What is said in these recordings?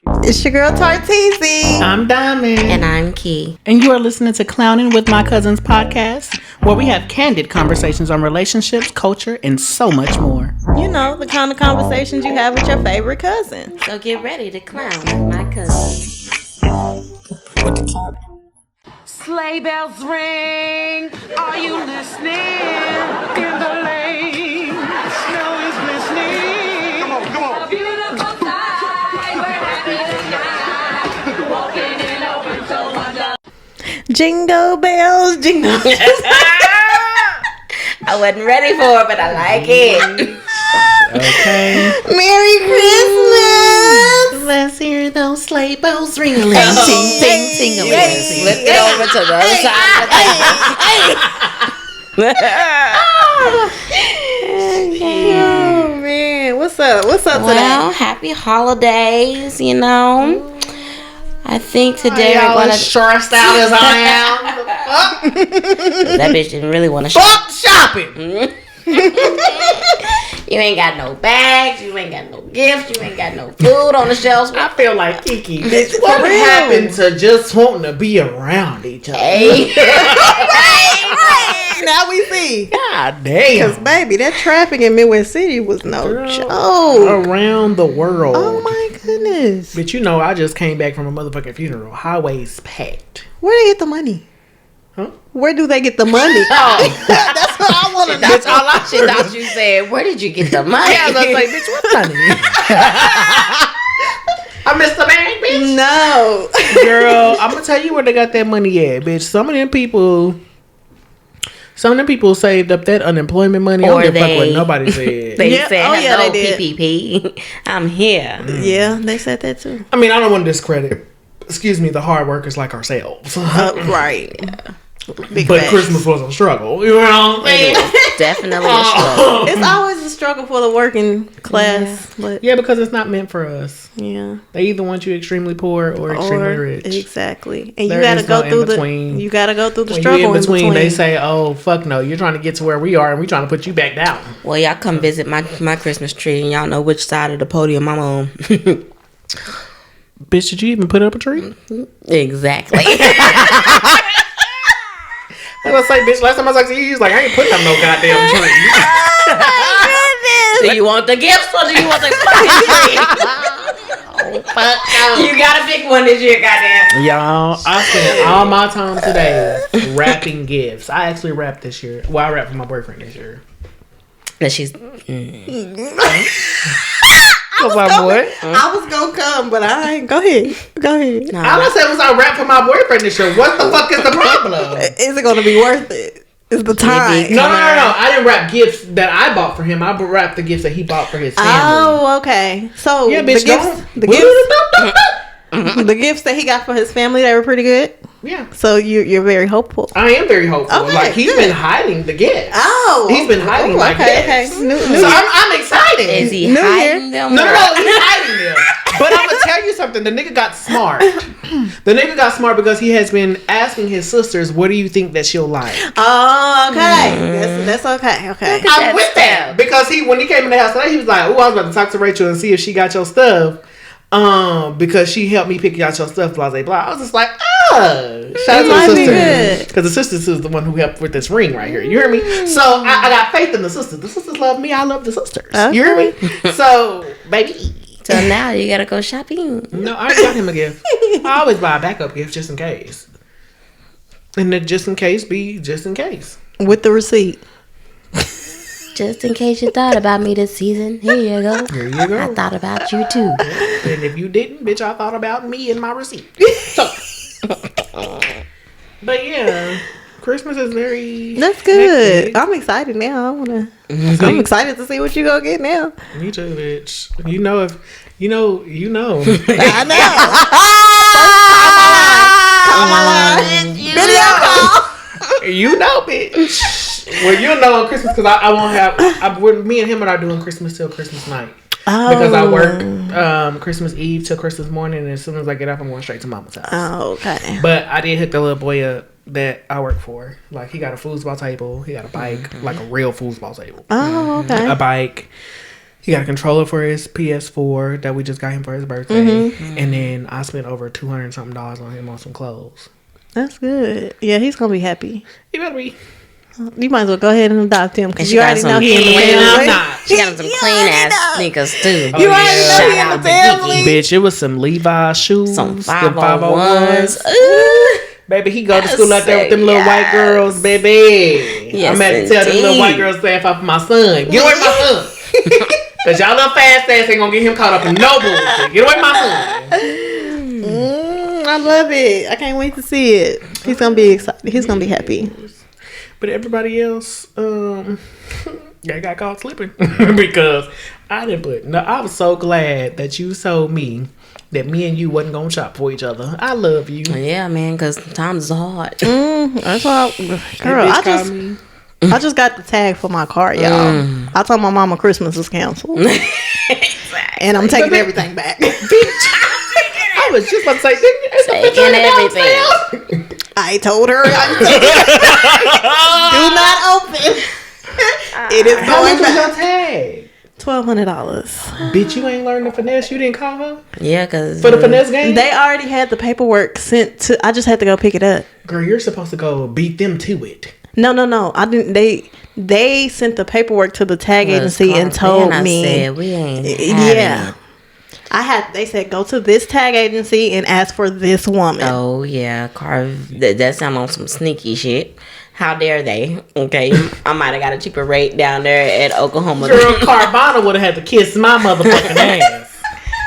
It's your girl Tarteezy. I'm Diamond. And I'm Key. And you are listening to Clownin with My Cousins podcast, where we have candid conversations on relationships, culture, and so much more. You know, the kind of conversations you have with your favorite cousin. So get ready to clown with my cousins. Sleigh bells ring. Are you listening? In the lane, snow is glistening. Come on. A beautiful sight. We're happy tonight. Walking in open so wonderful. Jingle bells, jingle bells. I wasn't ready for it, but I like it. Okay. Merry Christmas. Let's hear those sleigh bells ring. Ting, Ting, ting, ting. Flip it over to the other side. Oh man, what's up? What's up Well, today? happy holidays, you know. I think today Y'all we're gonna. as stressed out as I am. That bitch didn't really want to shop. Fuck shopping. You ain't got no bags. You ain't got no gifts. You ain't got no food on the shelves. I feel like Kiki. Bitch, For what real. happened to just wanting to be around each other? Hey. Now we see. God Because, damn. baby, that traffic in Midwest City was no Girl. joke. Around the world. Oh my goodness. But you know, I just came back from a motherfucking funeral. Highways packed. Where they get the money? Huh? Where do they get the money? Oh. That's what I want to know. That's all I should thought you said. Where did you get the money? Yeah, I was like, bitch, what money? I missed the bag, bitch. No. Girl, I'm gonna tell you where they got that money at, bitch. Some of them people saved up that unemployment money. Or I don't give a fuck they- what nobody said. They Yeah. said, Oh, yeah, hello, they did. PPP. I'm here. Yeah, they said that too. I mean, I don't want to discredit, the hard workers like ourselves. Right. Big But facts. Christmas was a struggle. You know what I'm It saying? was definitely a struggle. It's always a struggle for the working class, but Yeah, because it's not meant for us. yeah. They either want you extremely poor or extremely rich. Exactly, and There you got to is go no through in-between. you got to go through the When struggle you in between, they say, "Oh fuck no, you're trying to get to where we are, and we trying to put you back down." Well, y'all come visit my Christmas tree, and y'all know which side of the podium I'm on. Bitch, did you even put up a tree? Exactly. I was like, bitch, last time I was like, you was like, I ain't putting up no goddamn tree. Do you want the gifts or do you want the fucking tree? Oh, fuck no. You gotta pick one this year, goddamn. Y'all, I spent all my time today wrapping gifts. I actually wrapped this year. Well, I wrapped for my boyfriend this year. And she's What's up, boy? I was gonna come, but I ain't. Go ahead. no, All I said was I wrapped for my boyfriend this year. What the fuck is the problem? Is it gonna be worth it? It's the time. No. I didn't wrap gifts that I bought for him. I wrapped the gifts that he bought for his family. Oh, okay. So Yeah, bitch, the gifts that he got for his family, they were pretty good. Yeah. So you're very hopeful. I am very hopeful. Okay, like, he's good. been hiding the gifts. Oh, He's been hiding my okay. gifts. New So I'm excited. is he New hiding them? No, he's hiding them. But I'm gonna tell you something. The nigga got smart. The nigga got smart because he has been asking his sisters, "What do you think that she'll like?" Oh, okay. That's okay. Okay. Look at I'm with that because when he came in the house today, he was like, "Oh, I was about to talk to Rachel and see if she got your stuff." Because she helped me pick out your stuff, blah blah blah. I was just like, shout out might to be the good. sisters, because the sisters is the one who helped with this ring right here. You hear me? So I got faith in the sisters. The sisters love me. I love the sisters. You hear me? So baby. So now you gotta go shopping. No, I got him a gift. I always buy a backup gift just in case. And the just in case be just in case. With the receipt. Just in case you thought about me this season, here you go. Here you go. I thought about you too. And if you didn't, bitch, I thought about me and my receipt. So, but yeah, Christmas is very. That's good. hectic. I'm excited now. I'm excited to see what you gonna get now. Me too, bitch. You know if you know. I know. Call my line. Video call. You know, bitch. Well, you'll know on Christmas because I won't have. Me and him are not doing Christmas till Christmas night. Because I work Christmas Eve till Christmas morning, and as soon as I get up, I'm going straight to Mama's house. Oh, okay. But I did hook the little boy up that I work for. Like, he got a foosball table, he got a bike, like a real foosball table, Oh, okay. a bike, He got a controller for his PS4 that we just got him for his birthday, and then I spent over $200 something on him on some clothes. That's good. Yeah, he's gonna be happy. He better be. You might as well go ahead and adopt him because you got already some know he in the clean- family. I'm not. She got him some clean ass sneakers too. You already know he in Shout the out to family. Bitch, it was some Levi's shoes, Some them 501s. 501s. Ooh. Baby, he go to school out there with them little white girls, baby. Yes, I'm at to tell them little indeed. white girls stand up for my son. Get away from my son. Cause y'all little fast ass ain't gonna get him caught up in no bullshit. Get away from my son. I love it. I can't wait to see it. He's gonna be excited. He's gonna be happy. But everybody else, they got caught slipping because I didn't put. No, I was so glad that you told me that me and you wasn't gonna shop for each other. I love you. Yeah, man, because times is hard. That's why, girl. I just got the tag for my car, y'all. I told my mama Christmas was canceled, and I'm taking everything back. I was just about to say, Taking everything. I told her, do not open. It is how going much was back. your tag? $1,200. Bitch, you ain't learned the finesse. You didn't call her Yeah, because for the finesse game. They already had the paperwork sent to. I just had to go pick it up. Girl, you're supposed to go beat them to it. No. I didn't. They sent the paperwork to the tag agency and told me. Said, we ain't Yeah. They said go to this tag agency and ask for this woman. Oh yeah, that sound on some sneaky shit. How dare they? Okay, I might have got a cheaper rate down there at Oklahoma. Girl, Carvana would have had to kiss my motherfucking ass.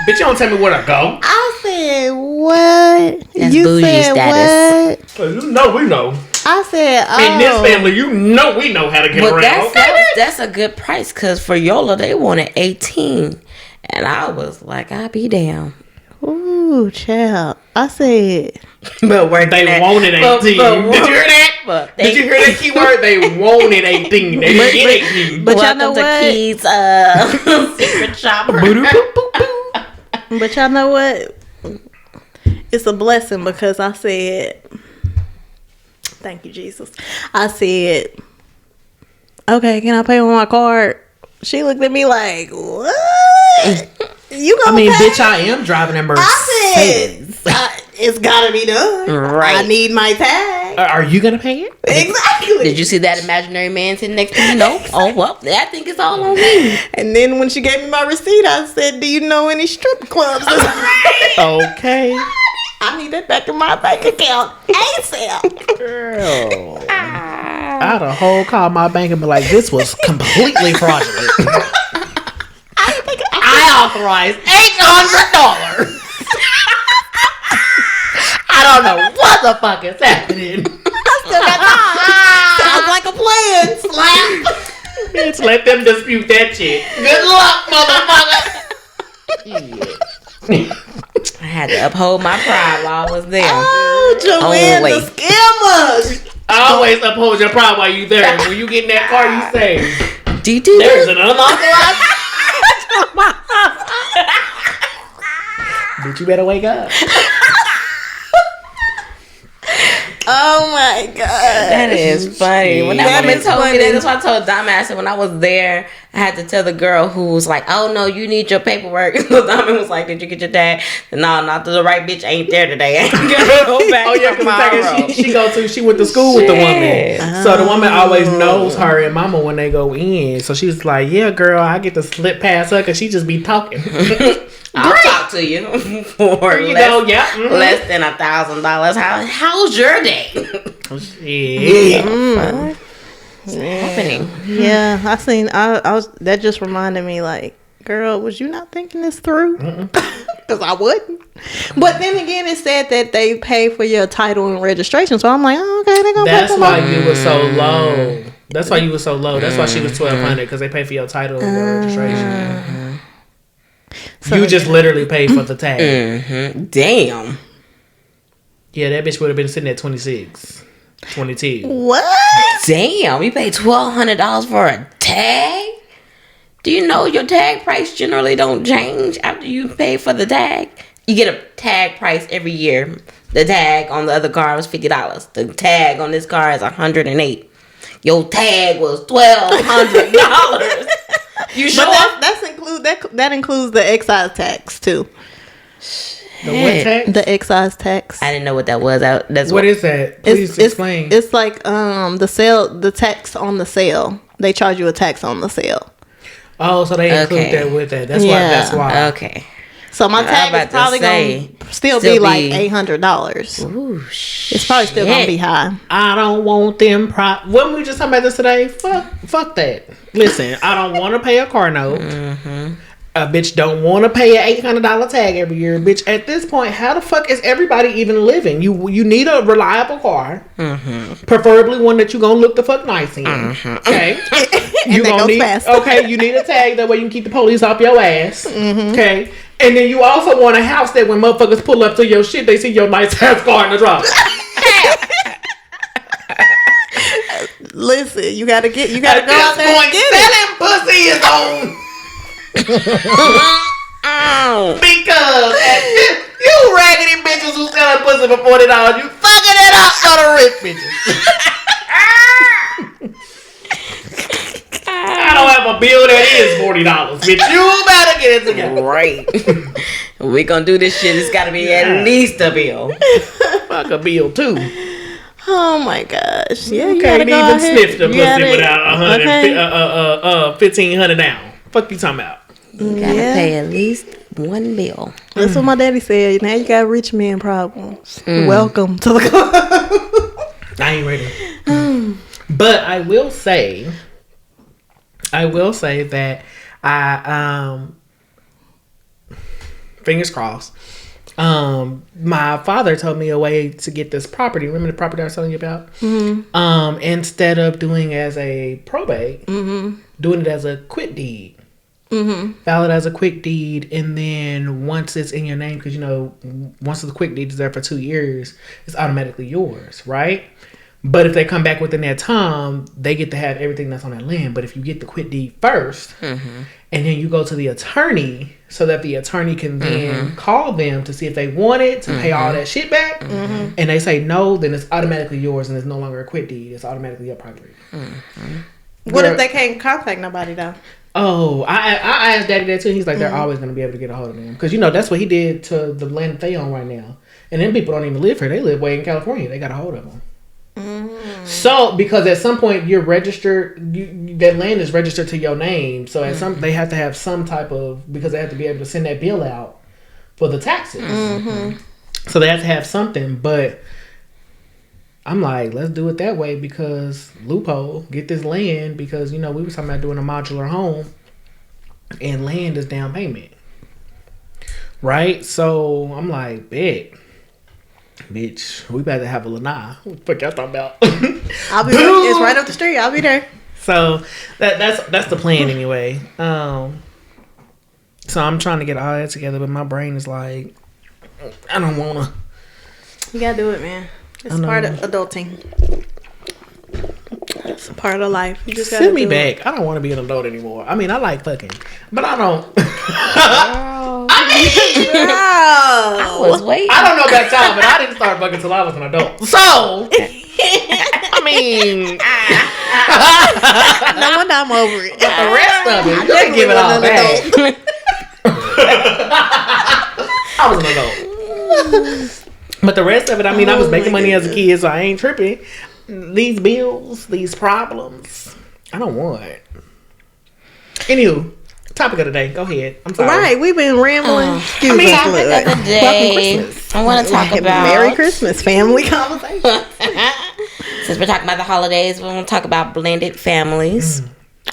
Bitch, you don't tell me where to go. I said what? That's you bougie said status. what? Well, you know we know. I said In this family, you know we know how to get But around. that's a good price because for Yola they wanted 18, and I was like, I'll be down. Ooh, child. I said. But They wanted 18. Did you hear that? Did you hear that keyword? They wanted 18. They didn't get 18. But y'all Welcome know to what? Keys secret shopper. But y'all know what? It's a blessing because I said, thank you, Jesus. I said, okay, can I pay with my card? She looked at me like, what? You gonna pay? Bitch, I am driving a Mercedes. I said, it's gotta be done. Right. I need my tag. Are you gonna pay it? Exactly. Did you see that imaginary man sitting next to you? No. Oh well, I think it's all on me. And then when she gave me my receipt, I said, do you know any strip clubs? Okay. I need that back in my bank account ASAP. Girl. I'd have whole called my bank and be like, this was completely fraudulent. I authorized $800. I don't know what the fuck is happening. Sounds like a plan. Slap. Bitch, let them dispute that shit. Good luck, motherfucker. I had to uphold my pride while I was there. Oh, Joanne, Always. the scammers. Always uphold your pride while you there. When you get in that car, you say, there's an unauthorized. Bitch, you better wake up. Oh my God. That is funny. When that woman is told funny. me that, that's why I told Dom, I said when I was there, I had to tell the girl who was like, oh no, you need your paperwork. So Dom was like, did you get your tag? No, not the right bitch ain't there today. I ain't gonna go back Oh yeah, tomorrow. because she went to school with the woman. So the woman always knows her and mama when they go in. So she's like, yeah, girl, I get to slip past her because she just be talking. I'll talk to you for You less, know, yeah. Mhm. less than $1,000. How's your day? Yeah. What's happening? Yeah, I seen. I was. That just reminded me, like, girl, was you not thinking this through? Because I wouldn't. But then again, it said that they pay for your title and registration. So I'm like, oh, okay, they're gonna pay That's for why my. you were so low. That's why you were so low. That's why she was $1,200 because they pay for your title and your registration. So you just literally paid for the tag. Damn. Yeah, that bitch would have been sitting at 26, 22. What? Damn, you paid $1,200 for a tag? Do you know your tag price generally don't change after you pay for the tag? You get a tag price every year. The tag on the other car was $50. The tag on this car is $108. your tag was $1,200. You sure? But that includes the excise tax too. The what tax? The excise tax. I didn't know what that was. What is that? Please explain. It's like the tax on the sale. They charge you a tax on the sale. Oh, so they include that with that. That's why. Okay. So my tag is probably gonna still be like $800. Ooh, shit. It's probably still gonna be high. I don't want them. When we just talking about this today, fuck that. Listen, I don't want to pay a car note. Mm-hmm. A bitch don't want to pay an $800 tag every year. Bitch, at this point, how the fuck is everybody even living? You need a reliable car, preferably one that you gonna look the fuck nice in. Okay, you gonna need fast. Okay, you need a tag that way you can keep the police off your ass. Okay, and then you also want a house that when motherfuckers pull up to your shit, they see your nice ass car in the drop. Listen, you gotta go out there and get it. Selling pussy is on. Because you raggedy bitches who selling pussy for $40, you fucking it up for the rich bitches. I don't have a bill that is $40, bitch. You better get it together. Right. We gonna do this shit. It's gotta be at least a bill. Fuck a bill too. Oh my gosh! Yeah, you can't gotta even sniff the pussy without $1,500 down. Fuck you talking about? You gotta pay at least one bill. That's what my daddy said. Now you got rich man problems. Welcome to the club. I ain't ready. But I will say that I fingers crossed. My father told me a way to get this property. Remember the property I was telling you about? Instead of doing as a probate, doing it as a quit deed. File it as a quick deed, and then once it's in your name, because once the quick deed is there for 2 years, it's automatically yours, right? But if they come back within that time, they get to have everything that's on that land. But if you get the quit deed first, and then you go to the attorney, so that the attorney can then call them to see if they want it to pay all that shit back, and they say no, then it's automatically yours, and it's no longer a quit deed. It's automatically your property. What if they can't contact nobody though? Oh, I asked Daddy that too. He's like, they're always going to be able to get a hold of them. Because, that's what he did to the land that they own right now. And then people don't even live here. They live way in California. They got a hold of them. So, because at some point you're registered, that land is registered to your name. So, at they have to have some type of, because they have to be able to send that bill out for the taxes. So, they have to have something. But I'm like, let's do it that way because loophole, get this land because, we were talking about doing a modular home and land is down payment. Right? So I'm like, bet. Bitch, we better have a lanai. What the fuck y'all talking about? I'll be there. It's right up the street. I'll be there. So that's the plan anyway. So I'm trying to get all that together, but my brain is like, I don't want to. You got to do it, man. It's part of adulting. It's a part of life. You just send me back. I don't want to be an adult anymore. I mean, I like fucking, but I don't. I was waiting. I don't know about y'all, but I didn't start fucking till I was an adult. So, I mean, no wonder I'm over it. But the rest of it, you can give it all back. I was an adult. But the rest of it, I mean, I was making money as a kid, so I ain't tripping. These bills, these problems, I don't want it. Anywho, topic of the day. Go ahead. I'm sorry. Right, we've been rambling. Topic of the day. I want to talk about Merry Christmas, family conversation. Since we're talking about the holidays, we want to talk about blended families.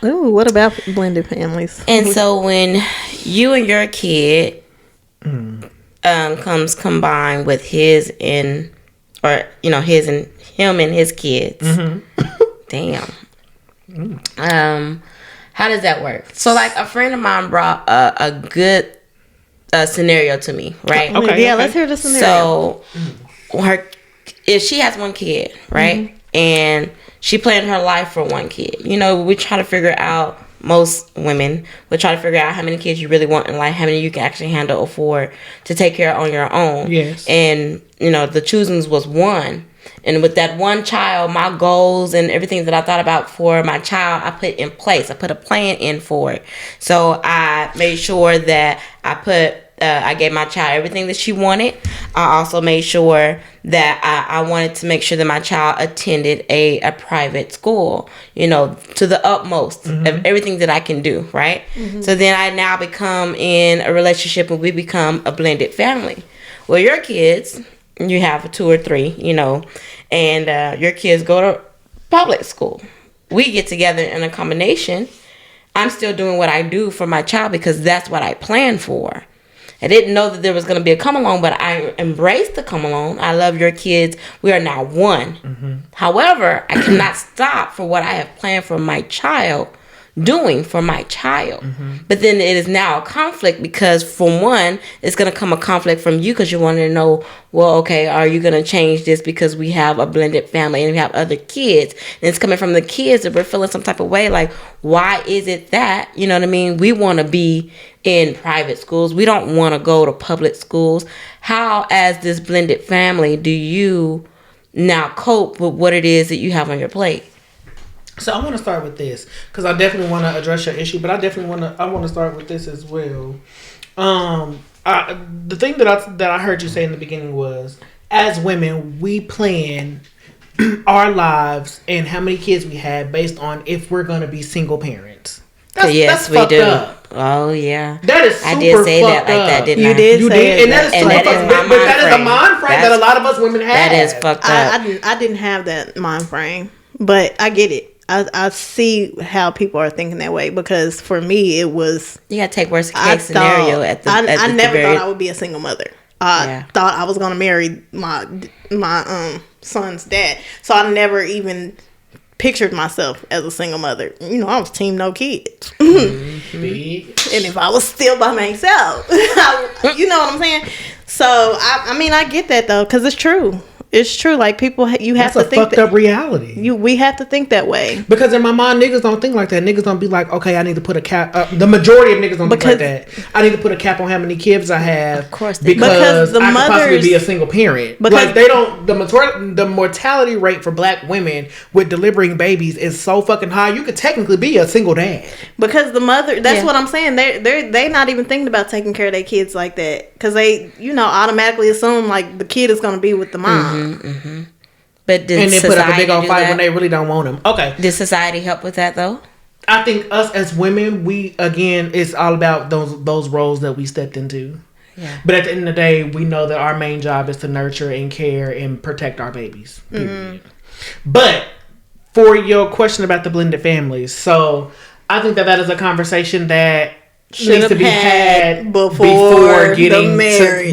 Ooh, what about blended families? And so when you and your kid comes combined with his and his and him and his kids. Damn. How does that work? So like a friend of mine brought a good scenario to me, right? Okay. Let's hear the scenario. So if she has one kid, right? And she planned her life for one kid. We try to figure out, most women will try to figure out how many kids you really want in life, how many you can actually handle, afford to take care of on your own. Yes. And, the choosings was one. And with that one child, my goals and everything that I thought about for my child, I put in place. I put a plan in for it. So I made sure that I gave my child everything that she wanted. I also made sure that I wanted to make sure that my child attended a private school, you know, to the utmost of everything that I can do, right? So then I now become in a relationship and we become a blended family. Well, your kids, you have 2 or 3, you know, and your kids go to public school. We get together in a combination. I'm still doing what I do for my child because that's what I planned for. I didn't know that there was going to be a come along, but I embraced the come along. I love your kids. We are now one. However, I cannot stop for what I have planned for my child, doing for my child. But then it is now a conflict because from one, it's going to come a conflict from you because you want to know, well, okay, are you going to change this because we have a blended family and we have other kids? And it's coming from the kids that we're feeling some type of way. Like, why is it that, you know what I mean? We want to be in private schools. We don't want to go to public schools. How, as this blended family, do you now cope with what it is that you have on your plate? So I want to start with this because I definitely want to address your issue, but I want to start with this as well. The thing that I heard you say in the beginning was, as women, we plan our lives and how many kids we have based on if we're going to be single parents. Yes, we do. Up. Oh yeah, that is super I did say that like that, didn't I? You did say and that is a mind frame that a lot of us women have. That is fucked up. I didn't have that mind frame, but I get it. I see how people are thinking that way because for me it was. You gotta take worst case scenario at the. I never thought I would be a single mother. I thought I was gonna marry my son's dad, so I never even pictured myself as a single mother. You know, I was team no kids. And if I was still by myself, you know what I'm saying? So, I mean, I get that though, because it's true. It's true. Like, people, you have to think. That's a fucked up reality. We have to think that way. Because in my mind, niggas don't think like that. Niggas don't be like, okay, I need to put a cap. The majority of niggas don't think like that. I need to put a cap on how many kids I have. Of course, because I could possibly be a single parent. Like, they don't. The mortality rate for black women with delivering babies is so fucking high. You could technically be a single dad. Because the mother. That's what I'm saying. They're not even thinking about taking care of their kids like that. Because they, automatically assume like the kid is going to be with the mom. But did and they put up a big old fight that? When they really don't want them. Okay. Did society help with that though? I think us as women, it's all about those roles that we stepped into. Yeah. But at the end of the day, we know that our main job is to nurture and care and protect our babies. Period. But for your question about the blended families, so I think that is a conversation that needs to be had before getting marriage,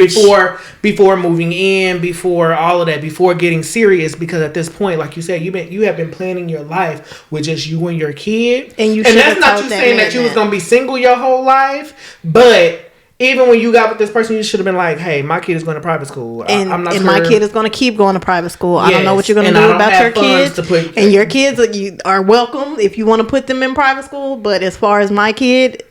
before moving in, before all of that, before getting serious. Because at this point, like you said, you have been planning your life with just you and your kid, and that's not you saying that you was gonna be single your whole life, but. Even when you got with this person, you should have been like, "Hey, my kid is going to private school, I'm not sure. My kid is going to keep going to private school. I don't know what you're going to do about your kids. And your kids are welcome if you want to put them in private school. But as far as my kid,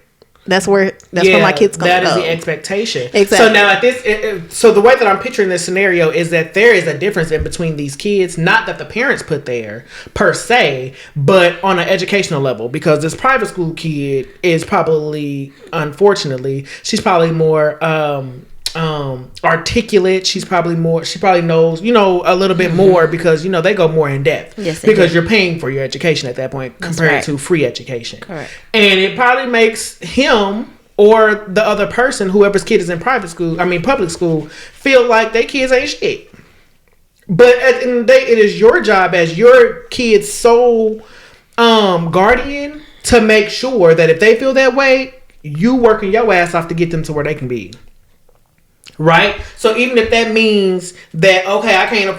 that's where my kid's going to go. That is the expectation. Exactly. So now at this, so the way that I'm picturing this scenario is that there is a difference in between these kids, not that the parents put there per se, but on an educational level, because this private school kid is probably, unfortunately, she's probably more articulate. She probably knows, a little bit more because, they go more in depth. Yes, because you're paying for your education at that point compared to free education. Correct. And it probably makes him or the other person, whoever's kid is in public school, feel like their kids ain't shit. But at the end of the day, it is your job as your kid's sole guardian to make sure that if they feel that way, you working your ass off to get them to where they can be. Right? So even if that means that, okay, I can't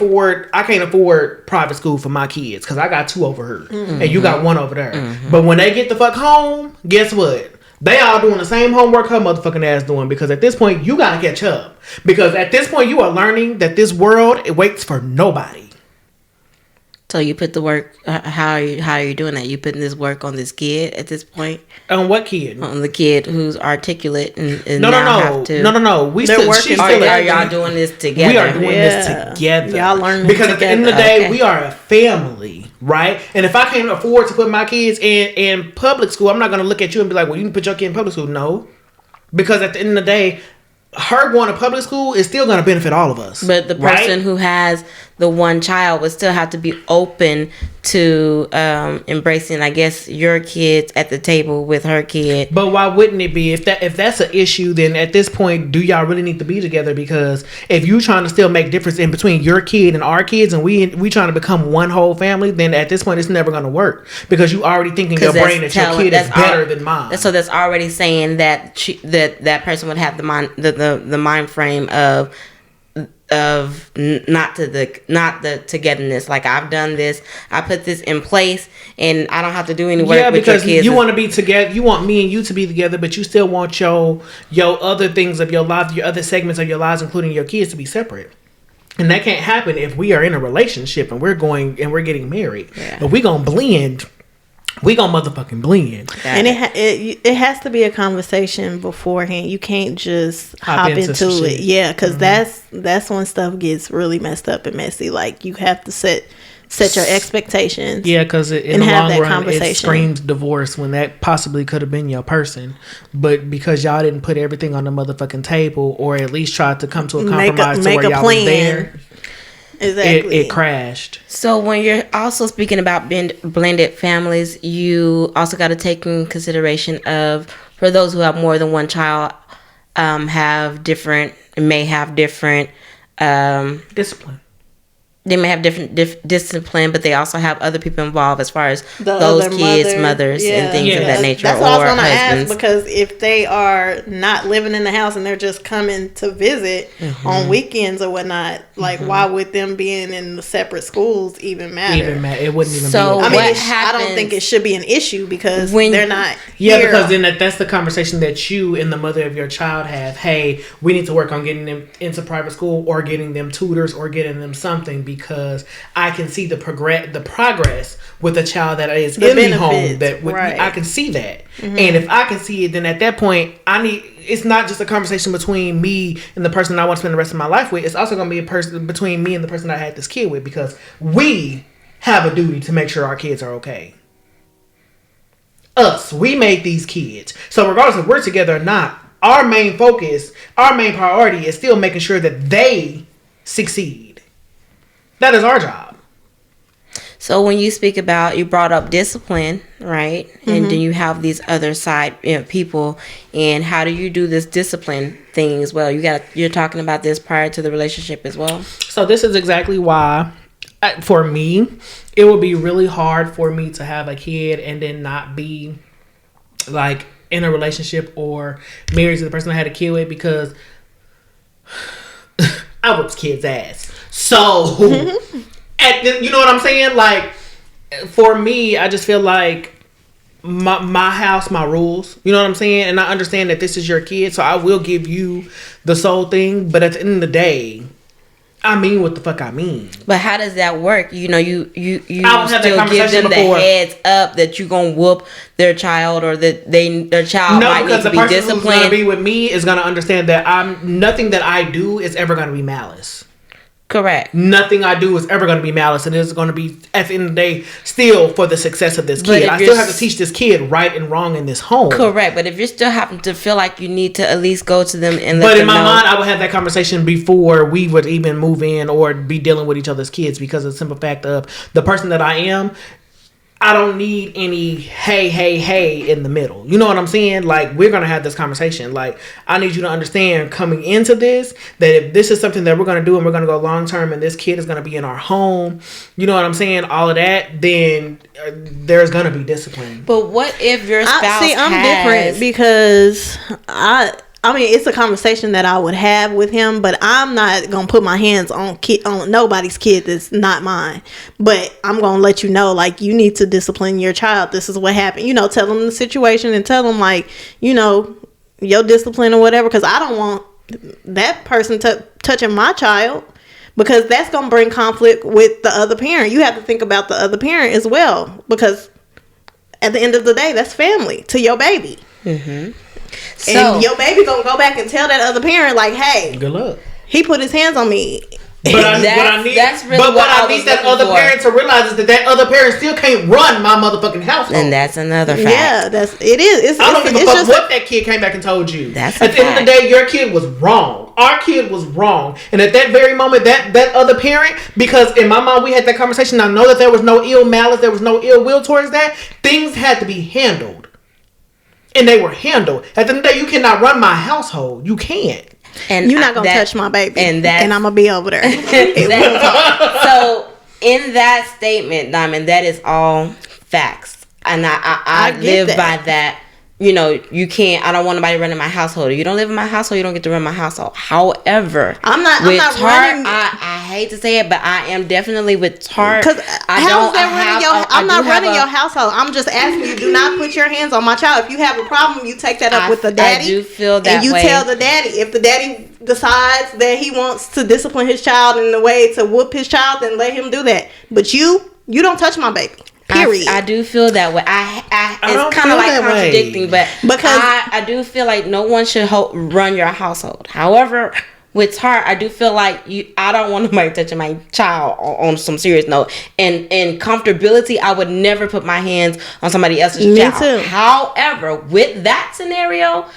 afford private school for my kids because I got 2 over here and you got 1 over there. But when they get the fuck home, guess what? They all doing the same homework her motherfucking ass doing, because at this point you gotta catch up. Because at this point you are learning that this world, it waits for nobody. So you put the work. How are you doing that? You putting this work on this kid at this point? On what kid? On the kid who's articulate and No. We They're still working Are y'all doing this together? We are doing this together. Y'all learning because at the end of the day, Okay. we are a family, right? And if I can't afford to put my kids in public school, I'm not going to look at you and be like, "Well, you can put your kid in public school." No, because at the end of the day, her going to public school is still going to benefit all of us. But the person who has the one child would still have to be open to embracing, I guess, your kids at the table with her kid. But why wouldn't it be? If that's an issue, then at this point, do y'all really need to be together? Because if you trying to still make difference in between your kid and our kids, and we trying to become one whole family, then at this point, it's never going to work because you already think in your brain that your kid is better than mine. So that's already saying that that person would have the mind frame of not the togetherness. Like, I've done this, I put this in place, and I don't have to do any work. Yeah, with because your kids. you want to be together. You want me and you to be together, but you still want your other things of your life, your other segments of your lives, including your kids, to be separate. And that can't happen if we are in a relationship and we're getting married. Yeah. But we gonna blend. We gonna motherfucking blend. And it has to be a conversation beforehand. You can't just hop into it. Yeah, because that's when stuff gets really messed up and messy. Like, you have to set your expectations. Yeah, because in the long run, it screams divorce when that possibly could have been your person. But because y'all didn't put everything on the motherfucking table, or at least tried to come to a compromise to where y'all was there. Exactly. It crashed. So when you're also speaking about blended families, you also got to take in consideration of, for those who have more than one child, may have different Discipline. They may have different discipline, but they also have other people involved as far as The those other kids, mothers, and things of that nature. That's what I was going to ask, husbands. because if they are not living in the house and they're just coming to visit on weekends or whatnot, like, why would them being in the separate schools even matter? It wouldn't even So be. I mean, what I don't think it should be an issue because when they're not Yeah, here. because then that's the conversation that you and the mother of your child have. Hey, we need to work on getting them into private school, or getting them tutors, or getting them something, because I can see the progress with a child that is in the home. I can see that, and if I can see it, then at that point, it's not just a conversation between me and the person I want to spend the rest of my life with. It's also going to be a person between me and the person I had this kid with, because we have a duty to make sure our kids are okay. We made these kids. So regardless if we're together or not, our main focus, our main priority is still making sure that they succeed. That is our job. So when you speak about, you brought up discipline, right? And then you have these other side people, and how do you do this discipline thing as well? You're talking about this prior to the relationship as well. So this is exactly why, for me, it would be really hard for me to have a kid and then not be like in a relationship or married to the person I had a kid with, because I whoops kids' ass. So, you know what I'm saying? Like, for me, I just feel like my house, my rules. You know what I'm saying? And I understand that this is your kid, so I will give you the sole thing. But at the end of the day, I mean what the fuck I mean. But how does that work? You I would have that still give conversation them before. the heads up that you're gonna whoop their child, or that their child might need to be the person disciplined. who's gonna be with me is gonna understand that nothing that I do is ever gonna be malice. Correct. Nothing I do is ever going to be malice, and it's going to be, at the end of the day, still for the success of this kid. I still have to teach this kid right and wrong in this home. Correct, but if you still happen to feel like you need to at least go to them and let But them in my know. mind, I would have that conversation before we would even move in or be dealing with each other's kids, because of the simple fact of the person that I am. I don't need any hey in the middle. You know what I'm saying? Like, we're going to have this conversation. Like, I need you to understand coming into this, that if this is something that we're going to do and we're going to go long term, and this kid is going to be in our home, you know what I'm saying? All of that, then there's going to be discipline. But what if your spouse I'm different, because I mean, it's a conversation that I would have with him, but I'm not going to put my hands on nobody's kid that's not mine. But I'm going to let you know, like, you need to discipline your child. This is what happened. You know, tell them the situation and tell them, like, you know, your discipline or whatever, because I don't want that person touching my child. because that's going to bring conflict with the other parent. You have to think about the other parent as well, because at the end of the day, that's family to your baby. Mm-hmm. So, and your baby going to go back and tell that other parent, like, hey, good luck. He put his hands on me. But what I need that other parent to realize is that other parent still can't run my motherfucking household. And that's another fact. Yeah, it is. I don't give a fuck what that kid came back and told you. At the end of the day, your kid was wrong. Our kid was wrong. And at that very moment, that other parent, because in my mind we had that conversation, I know that there was no ill malice, there was no ill will towards that. Things had to be handled. And they were handled. At the end of the day, you cannot run my household. You can't. And you're not gonna touch my baby, and I'm gonna be over there. So in that statement, Diamond, that is all facts, and I live by that. You know, you can't. I don't want nobody running my household. If you don't live in my household, you don't get to run my household. However, I'm not running. I hate to say it, but I am definitely with Tart. Because I'm not running your household. I'm just asking you, do not put your hands on my child. If you have a problem, you take that up with the daddy. I do feel that and you tell the daddy. If the daddy decides that he wants to discipline his child in a way to whoop his child, then let him do that. But you don't touch my baby. Period. I do feel that way. It's kind of like contradicting, but because I do feel like no one should run your household. However, with her, I do feel like I don't want nobody touching my child on some serious note. And in comfortability, I would never put my hands on somebody else's child. Me too. However, with that scenario,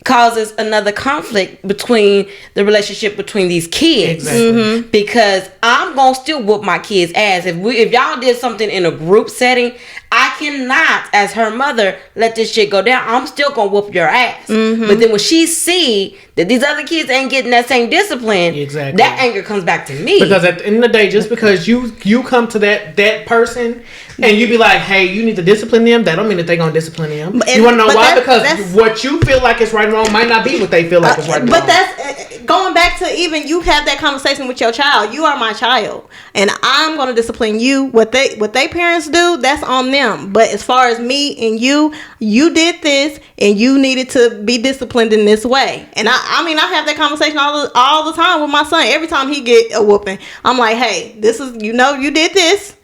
causes another conflict between the relationship between these kids. Exactly. Mm-hmm. Because I'm gonna still whoop my kids' ass. If y'all did something in a group setting, I cannot, as her mother, let this shit go down. I'm still gonna whoop your ass. Mm-hmm. But then when she see that these other kids ain't getting that same discipline, exactly, that anger comes back to me. Because at the end of the day, just because you come to that person and you be like, hey, you need to discipline them, that don't mean that they're gonna discipline them. You wanna know why? Because what you feel like is right and wrong might not be what they feel like is right and wrong. But that's going back to even you have that conversation with your child. You are my child, and I'm gonna discipline you. What they parents do, that's on them. But as far as me and you did this, and you needed to be disciplined in this way. And I mean, I have that conversation all the time with my son. Every time he get a whooping, I'm like, hey, this is, you did this.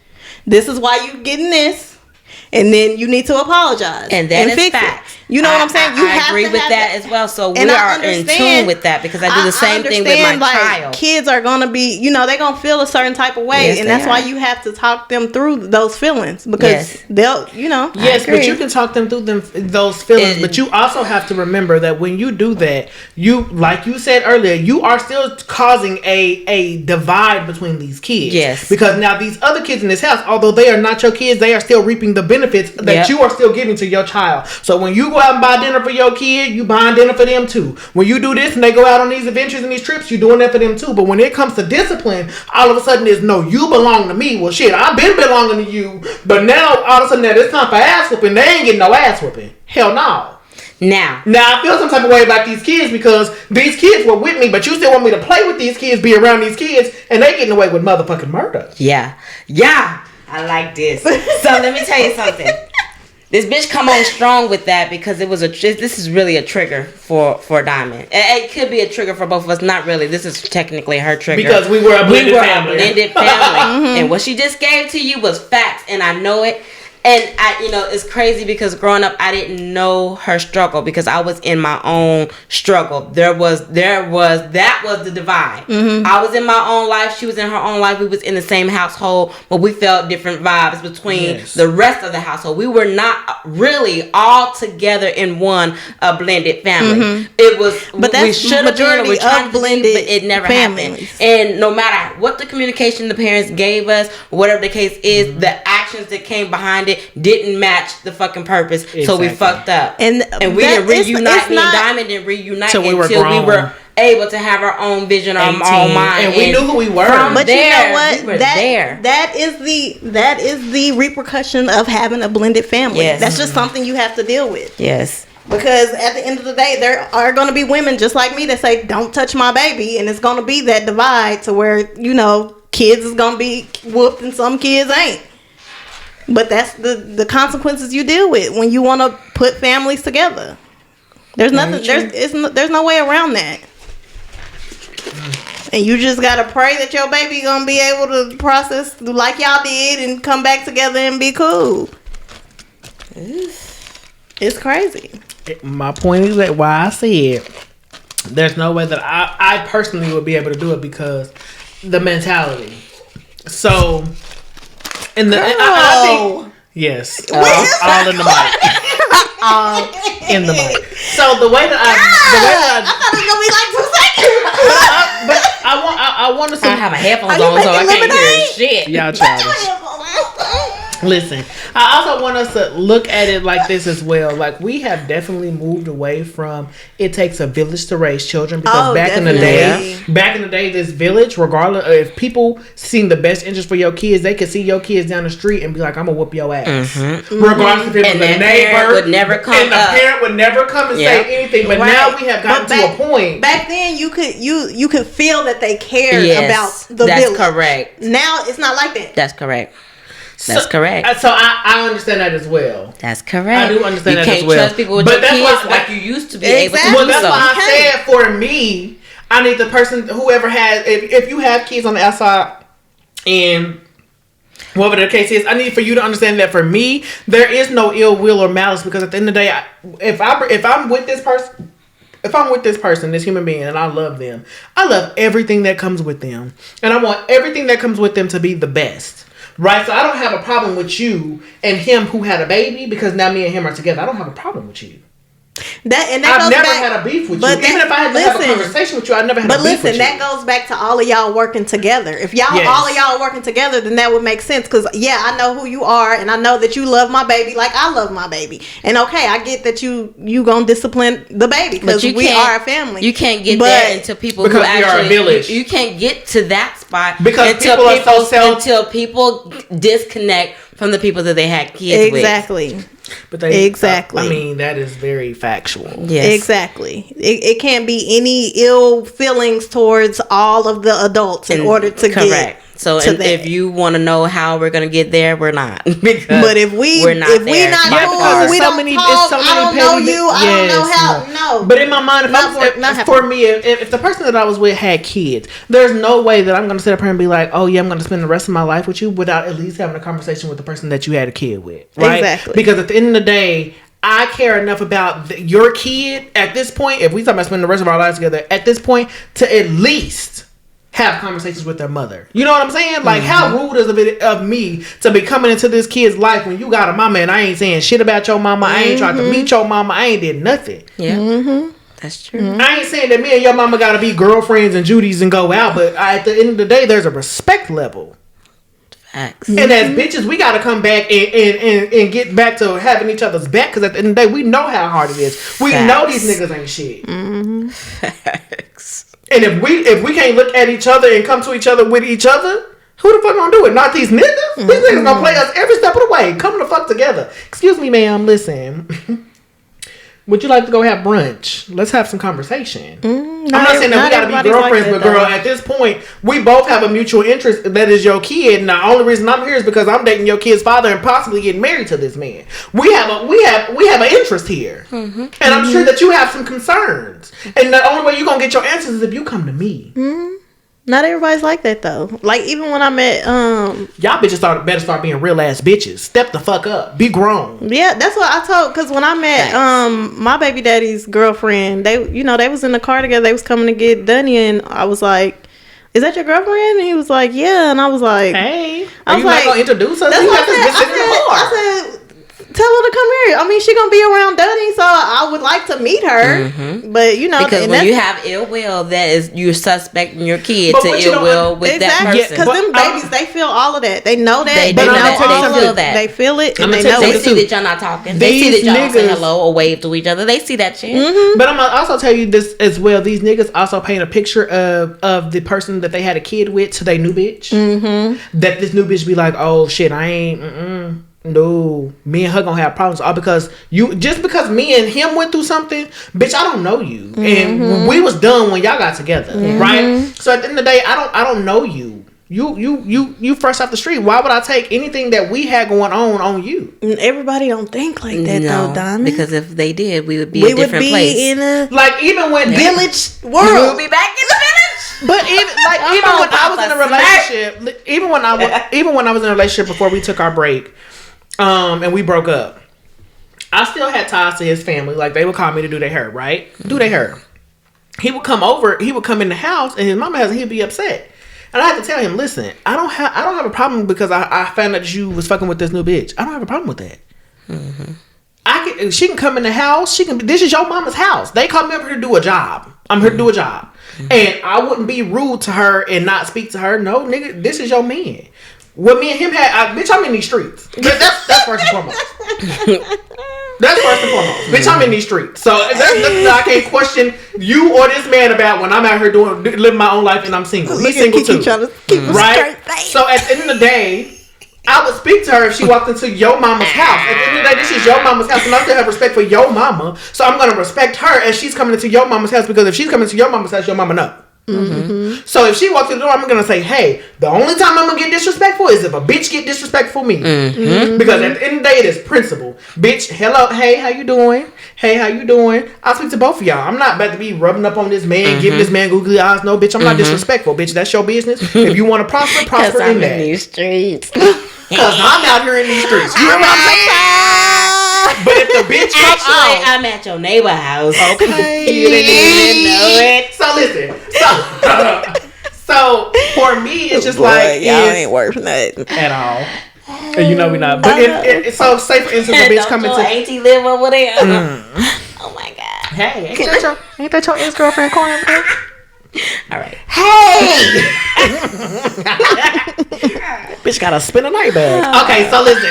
This is why you getting this. And then you need to apologize. And that is facts. You know what I'm saying? I agree with that as well. So we are in tune with that, because I do the same thing with my child. Kids are going to be, they're going to feel a certain type of way. Yes, and that's why you have to talk them through those feelings, because they'll, Yes, but you can talk them through those feelings. But you also have to remember that when you do that, like you said earlier, you are still causing a divide between these kids. Yes. Because now these other kids in this house, although they are not your kids, they are still reaping the benefits that you are still giving to your child. So when you go out and buy dinner for your kid, you buying dinner for them too. When you do this and they go out on these adventures and these trips, you doing that for them too. But when it comes to discipline, all of a sudden it's no, you belong to me. Well, shit, I've been belonging to you, but now all of a sudden it's time for ass whooping. They ain't getting no ass whooping. Hell no. Now I feel some type of way about these kids, because these kids were with me, but you still want me to play with these kids, be around these kids, and they getting away with motherfucking murder. Yeah. I like this. So let me tell you something. This bitch come on strong with that, because this is really a trigger for Diamond. It could be a trigger for both of us. Not really. This is technically her trigger. Because we were a blended family. Mm-hmm. And what she just gave to you was facts, and I know it. And it's crazy, because growing up, I didn't know her struggle, because I was in my own struggle. That was the divide. Mm-hmm. I was in my own life. She was in her own life. We was in the same household, but we felt different vibes between the rest of the household. We were not really all together in one blended family. Mm-hmm. It was, but that's we should have been. We tried to blended, but it never happened. And no matter what the communication the parents gave us, whatever the case is, mm-hmm, the actions that came behind it didn't match the fucking purpose. Exactly. So we fucked up. And we didn't reunite. Me and Diamond didn't reunite until we were able to have our own vision, our own mind, and we knew who we were. But you know what? That is the repercussion of having a blended family. Yes. That's just something you have to deal with. Yes. Because at the end of the day, there are going to be women just like me that say, "Don't touch my baby," and it's going to be that divide to where kids is going to be whooped and some kids ain't. But that's the consequences you deal with when you want to put families together. There's nothing. There's no way around that. And you just gotta pray that your baby gonna be able to process like y'all did and come back together and be cool. It's crazy. My point is that why I said there's no way that I personally would be able to do it because the mentality. So, I think yes, all in the mic. All in the mic. So the way that I thought it was gonna be like 2 seconds. but I want to. I have my headphones on, so I can't hear shit. Y'all childish. Listen, I also want us to look at it like this as well. Like, we have definitely moved away from it takes a village to raise children because back in the day, this village, regardless if people seen the best interest for your kids, they could see your kids down the street and be like, "I'm gonna whoop your ass," regardless if it was a neighbor. Would never come and the parent would never come and say anything. But now we have gotten to a point. Back then, you could feel that they cared about the village. That's correct. Now it's not like that. That's correct. That's correct. So I understand that as well. That's correct. I do understand that as well. You can't trust people with your kids like you used to be able to do. Well, that's why I said for me, I need the person, whoever has, if you have kids on the outside and whatever the case is, I need for you to understand that for me, there is no ill will or malice because at the end of the day, if I'm with this person, this human being, and I love them, I love everything that comes with them. And I want everything that comes with them to be the best. Right, so I don't have a problem with you and him who had a baby because now me and him are together. I don't have a problem with you. I've never had a beef with you. Even if I had to have a conversation with you, I never had a beef with you. But listen, that goes back to all of y'all working together. If all of y'all working together, then that would make sense. Because I know who you are, and I know that you love my baby like I love my baby. And okay, I get that you gonna discipline the baby because we are a family. You can't get there until people because we are a village. You can't get to that spot because until people disconnect from the people that they had kids with. Exactly. But exactly. I mean, that is very factual. Yes. Exactly. It can't be any ill feelings towards all of the adults in order to get. So if you want to know how we're gonna get there, we're not. But if we're not cool, we don't talk. I don't know you. I don't know how. No. But in my mind, if the person that I was with had kids, there's no way that I'm gonna sit up here and be like, "Oh yeah, I'm gonna spend the rest of my life with you," without at least having a conversation with the person that you had a kid with, right? Exactly. Because at the end of the day, I care enough about your kid at this point. If we talk about spending the rest of our lives together, at this point, to at least have conversations with their mother. You know what I'm saying? Like, how rude is it of me to be coming into this kid's life when you got a mama and I ain't saying shit about your mama. I ain't tried to meet your mama. I ain't did nothing. Yeah. That's true. I ain't saying that me and your mama gotta be girlfriends and Judy's and go out, but at the end of the day, there's a respect level. Facts. And as bitches, we gotta come back and get back to having each other's back, because at the end of the day, we know how hard it is. We know these niggas ain't shit. Facts. And if we can't look at each other and come to each other with each other, who the fuck gonna do it? Not these niggas. These niggas gonna play us every step of the way. Come the fuck together. Excuse me, ma'am. Listen. Would you like to go have brunch? Let's have some conversation. I'm not saying that we gotta be girlfriends, but girl, at this point, we both have a mutual interest that is your kid. And the only reason I'm here is because I'm dating your kid's father and possibly getting married to this man. We have an interest here, and I'm sure that you have some concerns. And the only way you're gonna get your answers is if you come to me. Not everybody's like that though. Like, even when I met y'all bitches better start being real ass bitches. Step the fuck up. Be grown. Yeah, that's what I told. Because when I met my baby daddy's girlfriend, they was in the car together. They was coming to get Dunny, and I was like, "Is that your girlfriend?" And he was like, "Yeah." And I was like, "Hey, are you not gonna introduce us?" You got this bitch in the car. I said, tell her to come here. I mean, she gonna be around Dunny, so I would like to meet her. But because when you have ill will, that is, you're suspecting your kid to ill will with that person. Because them babies, they feel all of that. They know that. They know all feel that. They feel it, and they know they it. see that y'all not talking. They see that y'all don't say hello or wave to each other. They see that shit. But I'm gonna also tell you this as well. These niggas also paint a picture of the person that they had a kid with to their new bitch. That this new bitch be like, "Oh shit, I ain't." No, me and her gonna have problems all because because me and him went through something, bitch. I don't know you, and we was done when y'all got together, right? So at the end of the day, I don't know you. You fresh off the street. Why would I take anything that we had going on you? Everybody don't think like that though, Diamond. Because if they did, we would be a different place. In a like even when village world, we would be back in the village. But even when I was in a relationship, even when I was in a relationship before we took our break, and we broke up, I still had ties to his family. Like, they would call me to do their hair, right? Do their hair. He would come over. He would come in the house, and his mama he'd be upset. And I had to tell him, listen, I don't have a problem because I found out that you was fucking with this new bitch. I don't have a problem with that. Mm-hmm. She can come in the house. This is your mama's house. They call me up here to do a job. I'm here to do a job. Mm-hmm. And I wouldn't be rude to her and not speak to her. No, nigga, this is your man. What me and him had, bitch, I'm in these streets. That's first and foremost. That's first and foremost. Bitch, I'm in these streets. So I can't question you or this man about when I'm out here living my own life and I'm single. He's single too. Right? So at the end of the day, I would speak to her if she walked into your mama's house. At the end of the day, this is your mama's house, and I still have respect for your mama. So I'm going to respect her as she's coming into your mama's house, because if she's coming to your mama's house, your mama know. Mm-hmm. So if she walks in the door, I'm going to say, hey, the only time I'm going to get disrespectful is if a bitch get disrespectful me. Mm-hmm. Because at the end of the day, it is principle. Bitch, hello, hey, how you doing? Hey, how you doing? I'll speak to both of y'all. I'm not about to be rubbing up on this man, giving this man googly eyes. No, bitch, I'm not disrespectful. Bitch, that's your business. If you want to prosper in that. In these streets. Because I'm out here in these streets. You know what I'm saying? But if the bitch comes out, I'm at your neighbor house. Okay. You didn't even know it. So listen. So for me, it's just like, y'all ain't worth nothing at all. And you know we not. But it's so, say for instance, a bitch coming to auntie live over there. Oh my god. Hey, ain't that your ex-girlfriend calling me? All right. Hey! Bitch gotta spin a night bag. Okay, so listen.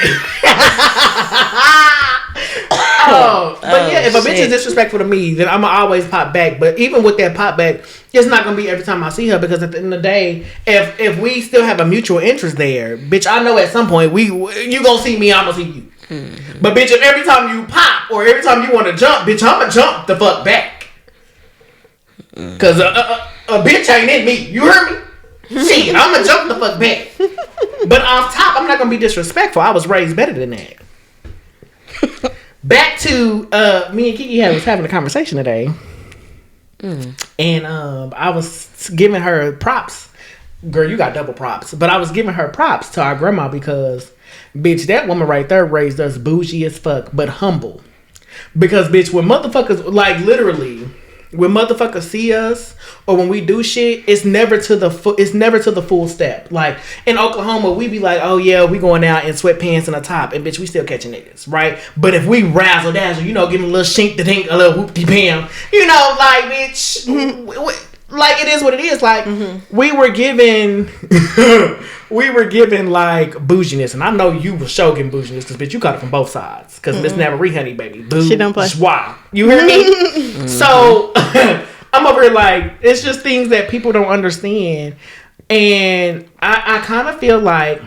But yeah, if a bitch is disrespectful to me, then I'ma always pop back. But even with that pop back, it's not gonna be every time I see her, because at the end of the day, if we still have a mutual interest there, bitch, I know at some point you gonna see me, I'm gonna see you. Mm-hmm. But bitch, if every time you pop or every time you want to jump, bitch, I'ma jump the fuck back. Cause a bitch ain't in me. You heard me? Shit, I'ma jump the fuck back. But off top, I'm not gonna be disrespectful. I was raised better than that. Back to me and Kiki was having a conversation today, and I was giving her props. Girl, you got double props. But I was giving her props to our grandma because, bitch, that woman right there raised us bougie as fuck, but humble. Because, bitch, when motherfuckers, like, literally, when motherfuckers see us or when we do shit, it's never to the full step. Like in Oklahoma, we be like, oh yeah, we going out in sweatpants and a top, and bitch, we still catching niggas, right? But if we razzle dazzle, you know, give them a little shink to think, a little whoop de bam, you know, like bitch, like it is what it is. Like we were given like bouginess, and I know you were showing bouginess because bitch, you got it from both sides. Because Miss Never Honey, baby, boo, she don't play. Wow, you hear me? So I'm over here like it's just things that people don't understand, and I kind of feel like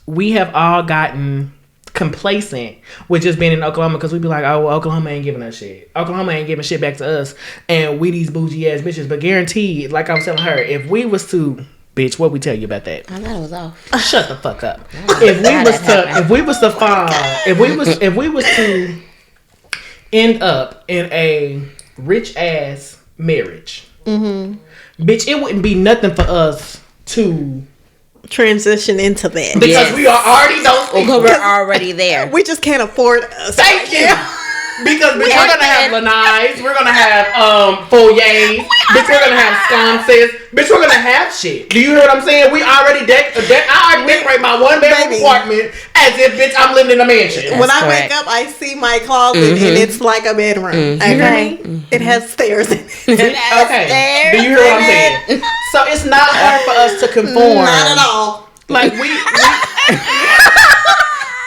we have all gotten complacent with just being in Oklahoma because we be like, oh, well, Oklahoma ain't giving us shit. Oklahoma ain't giving shit back to us, and we these bougie ass bitches. But guaranteed, like I was telling her, if we was to, bitch, what we tell you about that? I thought it was off. Shut the fuck up. If we was to end up in a rich ass marriage, bitch, it wouldn't be nothing for us to transition into that because we are already those people. We're already there. We just can't afford us. Thank you. Because bitch, we're gonna have lanais, we're gonna have foyers, bitch, we're gonna have sconces, bitch, we're gonna have shit. Do you hear what I'm saying? We already I already decorate my one bedroom apartment as if bitch I'm living in a mansion. That's when I wake up, I see my closet and it's like a bedroom. Okay, it has stairs in it. Okay, do you hear what I'm saying? So it's not hard for us to conform. Not at all. Like we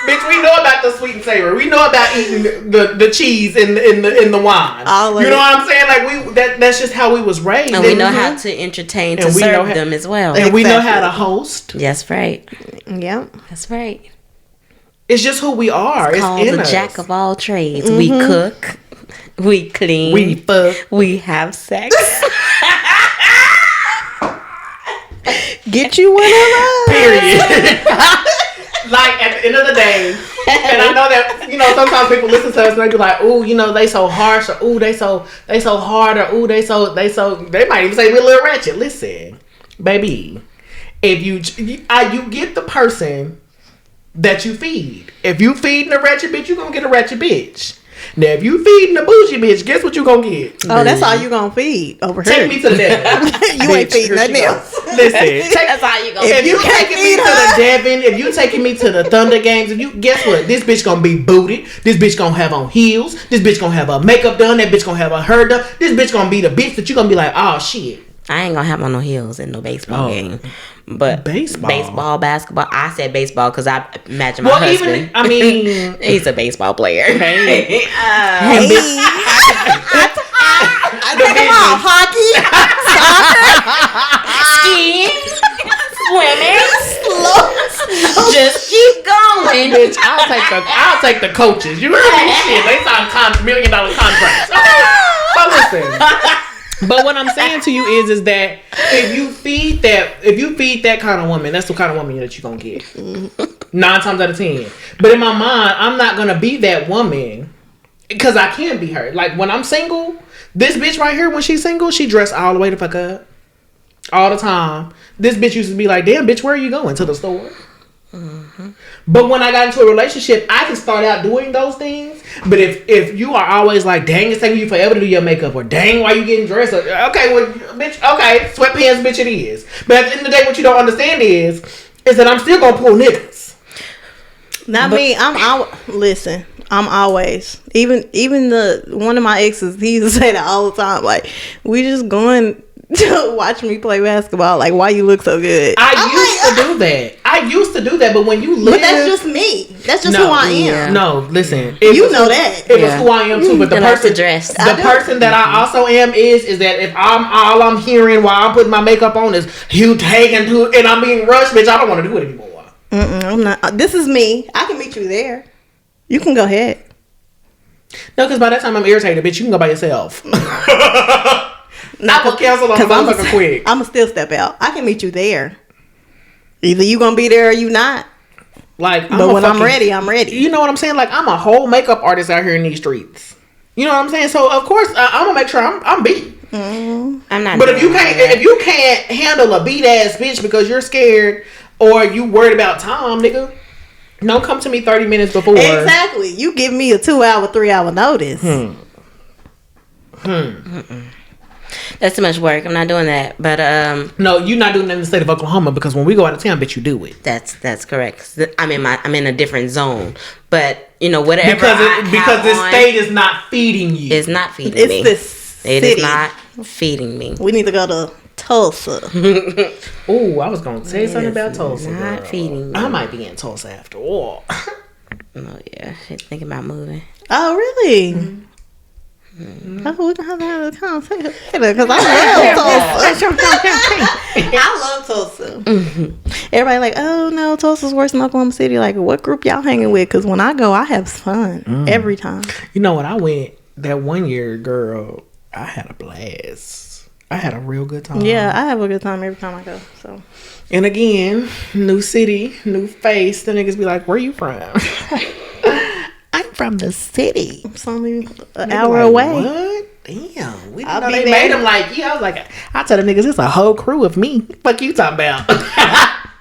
bitch, we know about the sweet and savory. We know about eating the cheese in the wine. You know what I'm saying? Like that's just how we was raised. And we know how to entertain, to serve them as well. And we know how to host. That's right. Yep. That's right. It's just who we are. It's called in the us. jack of all trades. We cook. We clean. We fuck. We have sex. Get you one of us. Period. Like at the end of the day, And I know that, you know, sometimes people listen to us and they be like, ooh, you know, they so harsh, or ooh, they so hard, or ooh, they might even say we're a little ratchet. Listen, baby, if you get the person that you feed. If you feeding a ratchet bitch, you gonna get a ratchet bitch. Now, if you feeding a bougie bitch, guess what you gonna get? Oh, that's all you gonna feed over here. Take me to the Devon. You ain't feeding nothing else. Listen, That's all you gonna. if you taking me to the Devon, if you taking me to the Thunder games, if you guess what? This bitch gonna be booted. This bitch gonna have on heels. This bitch gonna have her makeup done. That bitch gonna have her hair done. This bitch gonna be the bitch that you gonna be like, oh shit. I ain't gonna have on no heels in no baseball game. But baseball, basketball. I said baseball because I imagine my husband. Even I mean, he's a baseball player. Hey. I think about hockey, Skiing, swimming, just keep going. bitch, I'll take the coaches. You heard me? Shit, they sign $1 million contracts. But listen. But what I'm saying to you is that if you feed that kind of woman, that's the kind of woman that you're gonna get. 9 times out of 10. But in my mind, I'm not gonna be that woman because I can be her. Like when I'm single, this bitch right here, when she's single, she dressed all the way the fuck up. All the time. This bitch used to be like, damn bitch, where are you going? To the store. Mm-hmm. But when I got into a relationship, I can start out doing those things. But if you are always like, dang, it's taking you forever to do your makeup, or dang, why you getting dressed? Or, okay, well, bitch, okay, sweatpants, bitch, it is. But at the end of the day, what you don't understand is that I'm still gonna pull niggas. Listen, I'm always even one of my exes. He used to say that all the time. Like, we just going to watch me play basketball. Like, why you look so good? I used to do that, but when you live, but that's just me. That's just who I am. Yeah. No, listen. You know that. It was who I am too. But the person that I also am is that if I'm hearing while I'm putting my makeup on is you taking to, and I'm being rushed, bitch, I don't want to do it anymore. I'm not. This is me. I can meet you there. You can go ahead. No, because by that time I'm irritated, bitch. You can go by yourself. I will cancel on the motherfucker quick. I'ma still step out. I can meet you there. Either you gonna be there or you not. Like, but when I'm ready, I'm ready. You know what I'm saying? Like, I'm a whole makeup artist out here in these streets. You know what I'm saying? So of course I'm gonna make sure I'm beat. I'm not. But if you can't handle a beat ass bitch because you're scared or you worried about time, nigga, don't come to me 30 minutes before. Exactly. You give me a 2-hour, 3-hour notice. That's too much work. I'm not doing that. But no, you're not doing that in the state of Oklahoma because when we go out of town, bitch, you do it. That's correct. I'm in a different zone. But you know, whatever because this state is not feeding you. It's not feeding me. It's this city. It is not feeding me. We need to go to Tulsa. Ooh, I was gonna say something about Tulsa. Not girl. feeding me. I might be in Tulsa after all. Oh yeah, she's thinking about moving. Oh really? Mm-hmm. Oh, we can have a conversation because I love Tulsa. I love Tulsa. Mm-hmm. Everybody like, oh no, Tulsa's worse than Oklahoma City. Like, what group y'all hanging with? Because when I go, I have fun every time. You know what? I went that one year, girl. I had a blast. I had a real good time. Yeah, I have a good time every time I go. So, and again, new city, new face. The niggas be like, "Where you from?" I'm from the city. It's only an hour away. What? Damn. We didn't know they made them like, yeah. I was like, I tell the niggas, it's a whole crew of me. Fuck you talking about?